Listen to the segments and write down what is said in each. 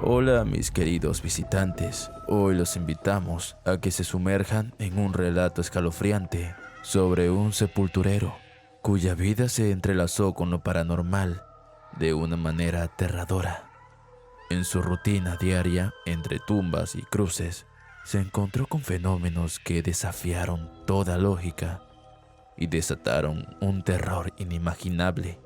Hola mis queridos visitantes, hoy los invitamos a que se sumerjan en un relato escalofriante sobre un sepulturero cuya vida se entrelazó con lo paranormal de una manera aterradora. En su rutina diaria, entre tumbas y cruces, se encontró con fenómenos que desafiaron toda lógica y desataron un terror inimaginable.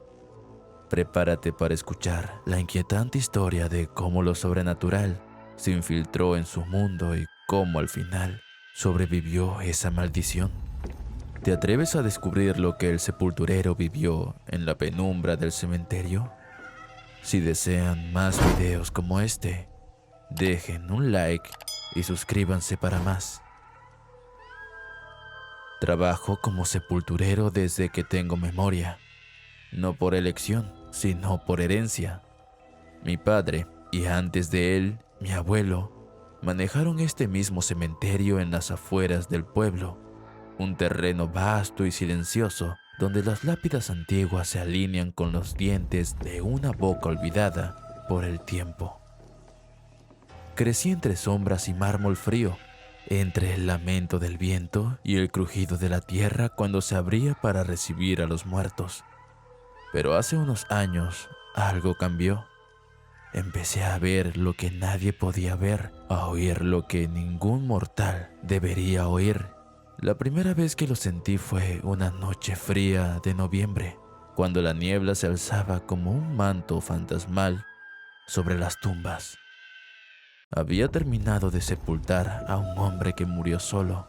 Prepárate para escuchar la inquietante historia de cómo lo sobrenatural se infiltró en su mundo y cómo al final sobrevivió esa maldición. ¿Te atreves a descubrir lo que el sepulturero vivió en la penumbra del cementerio? Si desean más videos como este, dejen un like y suscríbanse para más. Trabajo como sepulturero desde que tengo memoria. No por elección, sino por herencia. Mi padre, y antes de él, mi abuelo, manejaron este mismo cementerio en las afueras del pueblo, un terreno vasto y silencioso donde las lápidas antiguas se alinean con los dientes de una boca olvidada por el tiempo. Crecí entre sombras y mármol frío, entre el lamento del viento y el crujido de la tierra cuando se abría para recibir a los muertos. Pero hace unos años algo cambió. Empecé a ver lo que nadie podía ver, a oír lo que ningún mortal debería oír. La primera vez que lo sentí fue una noche fría de noviembre, cuando la niebla se alzaba como un manto fantasmal sobre las tumbas. Había terminado de sepultar a un hombre que murió solo,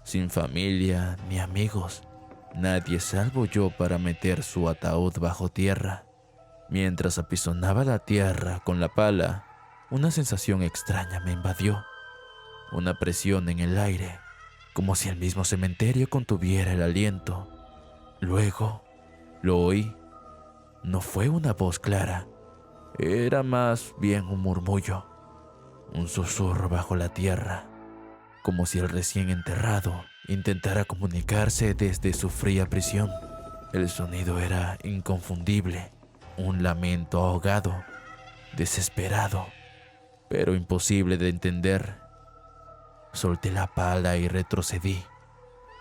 sin familia ni amigos. Nadie salvo yo para meter su ataúd bajo tierra. Mientras apisonaba la tierra con la pala, una sensación extraña me invadió. Una presión en el aire, como si el mismo cementerio contuviera el aliento. Luego, lo oí. No fue una voz clara, era más bien un murmullo, un susurro bajo la tierra, como si el recién enterrado intentara comunicarse desde su fría prisión. El sonido era inconfundible, un lamento ahogado, desesperado, pero imposible de entender. Solté la pala y retrocedí,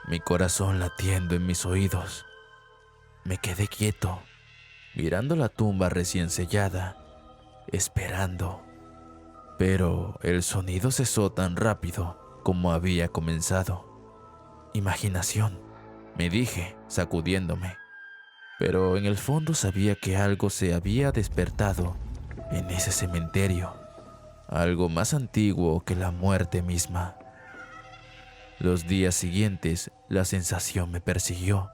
mi corazón latiendo en mis oídos. Me quedé quieto, mirando la tumba recién sellada, esperando. Pero el sonido cesó tan rápido como había comenzado. Imaginación, me dije, sacudiéndome. Pero en el fondo sabía que algo se había despertado en ese cementerio, algo más antiguo que la muerte misma. Los días siguientes, la sensación me persiguió.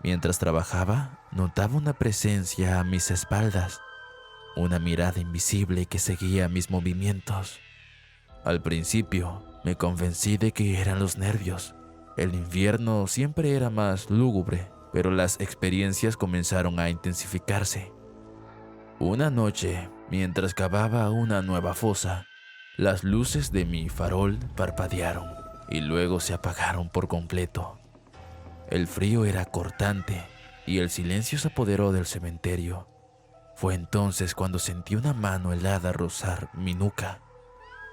Mientras trabajaba, notaba una presencia a mis espaldas, una mirada invisible que seguía mis movimientos. Al principio, me convencí de que eran los nervios. El invierno siempre era más lúgubre, pero las experiencias comenzaron a intensificarse. Una noche, mientras cavaba una nueva fosa, las luces de mi farol parpadearon y luego se apagaron por completo. El frío era cortante y el silencio se apoderó del cementerio. Fue entonces cuando sentí una mano helada rozar mi nuca.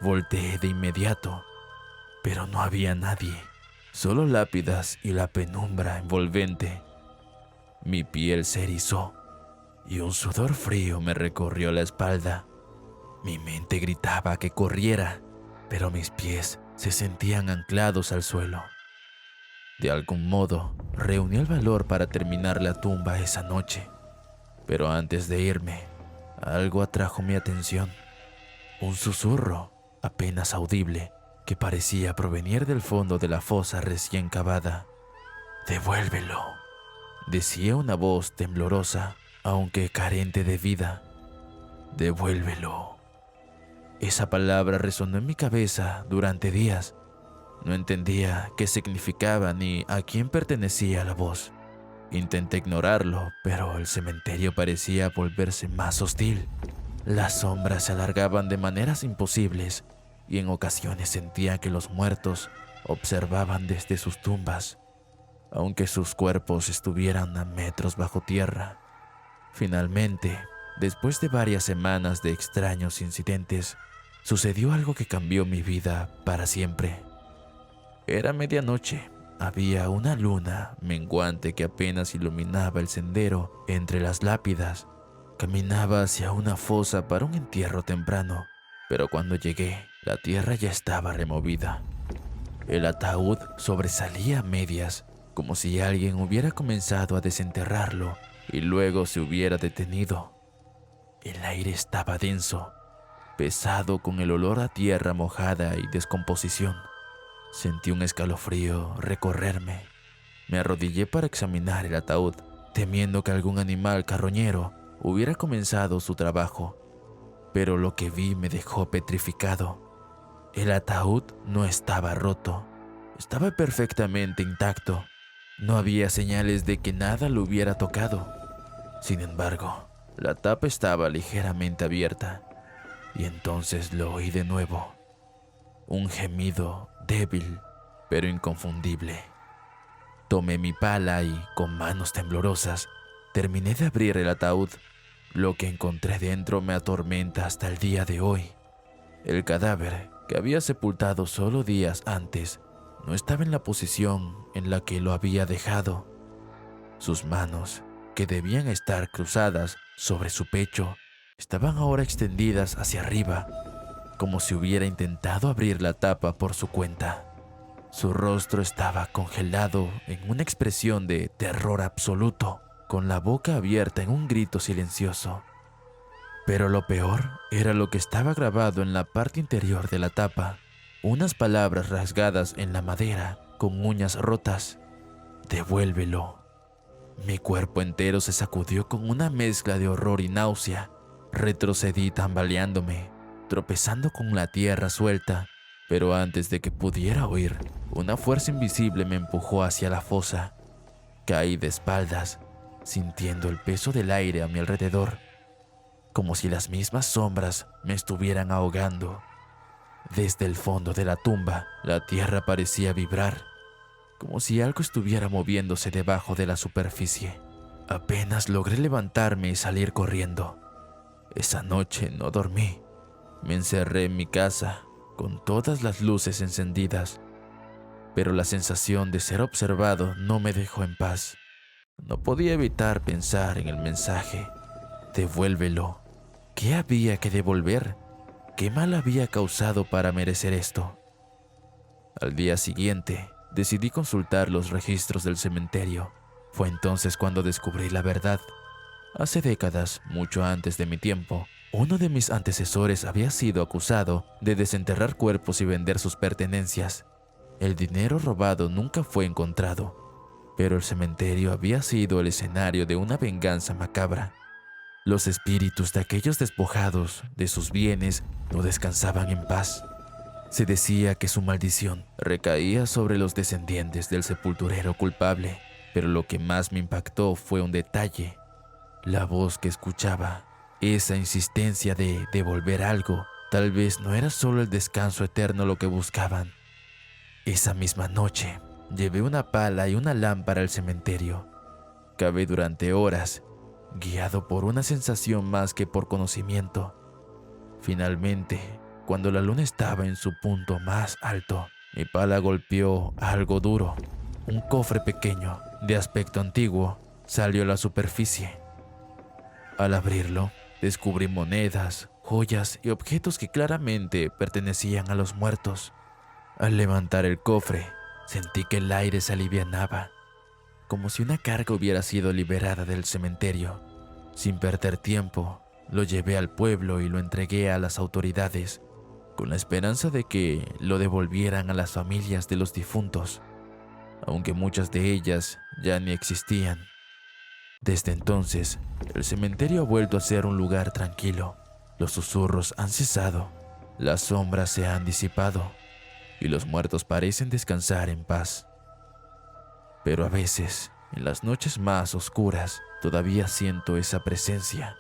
Volteé de inmediato, pero no había nadie, solo lápidas y la penumbra envolvente. Mi piel se erizó y un sudor frío me recorrió la espalda. Mi mente gritaba que corriera, pero mis pies se sentían anclados al suelo. De algún modo, reuní el valor para terminar la tumba esa noche. Pero antes de irme, algo atrajo mi atención. Un susurro, apenas audible, que parecía provenir del fondo de la fosa recién cavada. «Devuélvelo», decía una voz temblorosa, aunque carente de vida. «Devuélvelo». Esa palabra resonó en mi cabeza durante días. No entendía qué significaba ni a quién pertenecía la voz. Intenté ignorarlo, pero el cementerio parecía volverse más hostil. Las sombras se alargaban de maneras imposibles y en ocasiones sentía que los muertos observaban desde sus tumbas, aunque sus cuerpos estuvieran a metros bajo tierra. Finalmente, Después de varias semanas de extraños incidentes, sucedió algo que cambió mi vida para siempre. Era medianoche. Había una luna menguante que apenas iluminaba el sendero entre las lápidas. Caminaba hacia una fosa para un entierro temprano, pero cuando llegué, la tierra ya estaba removida. El ataúd sobresalía a medias, como si alguien hubiera comenzado a desenterrarlo y luego se hubiera detenido. El aire estaba denso, pesado con el olor a tierra mojada y descomposición. Sentí un escalofrío recorrerme. Me arrodillé para examinar el ataúd, temiendo que algún animal carroñero hubiera comenzado su trabajo. Pero lo que vi me dejó petrificado. El ataúd no estaba roto, estaba perfectamente intacto. No había señales de que nada lo hubiera tocado. Sin embargo, la tapa estaba ligeramente abierta, y entonces lo oí de nuevo. Un gemido débil, pero inconfundible. Tomé mi pala y, con manos temblorosas, terminé de abrir el ataúd. Lo que encontré dentro me atormenta hasta el día de hoy. El cadáver, que había sepultado solo días antes, no estaba en la posición en la que lo había dejado. Sus manos, que debían estar cruzadas sobre su pecho, estaban ahora extendidas hacia arriba, como si hubiera intentado abrir la tapa por su cuenta. Su rostro estaba congelado en una expresión de terror absoluto, con la boca abierta en un grito silencioso. Pero lo peor era lo que estaba grabado en la parte interior de la tapa, unas palabras rasgadas en la madera con uñas rotas. «Devuélvelo». Mi cuerpo entero se sacudió con una mezcla de horror y náusea. Retrocedí tambaleándome, tropezando con la tierra suelta, pero antes de que pudiera huir, una fuerza invisible me empujó hacia la fosa. Caí de espaldas, sintiendo el peso del aire a mi alrededor, como si las mismas sombras me estuvieran ahogando. Desde el fondo de la tumba, la tierra parecía vibrar, como si algo estuviera moviéndose debajo de la superficie. Apenas logré levantarme y salir corriendo. Esa noche no dormí. Me encerré en mi casa, con todas las luces encendidas, pero la sensación de ser observado no me dejó en paz. No podía evitar pensar en el mensaje. Devuélvelo. ¿Qué había que devolver? ¿Qué mal había causado para merecer esto? Al día siguiente, decidí consultar los registros del cementerio. Fue entonces cuando descubrí la verdad. Hace décadas, mucho antes de mi tiempo, uno de mis antecesores había sido acusado de desenterrar cuerpos y vender sus pertenencias. El dinero robado nunca fue encontrado, pero el cementerio había sido el escenario de una venganza macabra. Los espíritus de aquellos despojados de sus bienes no descansaban en paz. Se decía que su maldición recaía sobre los descendientes del sepulturero culpable, pero lo que más me impactó fue un detalle: la voz que escuchaba. Esa insistencia de devolver algo, tal vez no era solo el descanso eterno lo que buscaban. Esa misma noche, llevé una pala y una lámpara al cementerio. Cavé durante horas, guiado por una sensación más que por conocimiento. Finalmente, cuando la luna estaba en su punto más alto, mi pala golpeó algo duro. Un cofre pequeño, de aspecto antiguo, salió a la superficie. Al abrirlo, descubrí monedas, joyas y objetos que claramente pertenecían a los muertos. Al levantar el cofre, sentí que el aire se alivianaba, como si una carga hubiera sido liberada del cementerio. Sin perder tiempo, lo llevé al pueblo y lo entregué a las autoridades, con la esperanza de que lo devolvieran a las familias de los difuntos, aunque muchas de ellas ya ni existían. Desde entonces, el cementerio ha vuelto a ser un lugar tranquilo. Los susurros han cesado, las sombras se han disipado y los muertos parecen descansar en paz. Pero a veces, en las noches más oscuras, todavía siento esa presencia,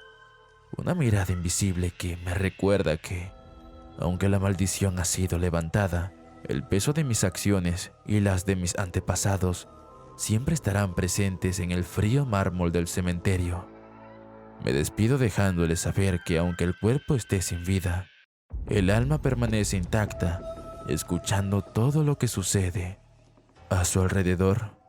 una mirada invisible que me recuerda que, aunque la maldición ha sido levantada, el peso de mis acciones y las de mis antepasados siempre estarán presentes en el frío mármol del cementerio. Me despido dejándole saber que aunque el cuerpo esté sin vida, el alma permanece intacta, escuchando todo lo que sucede a su alrededor.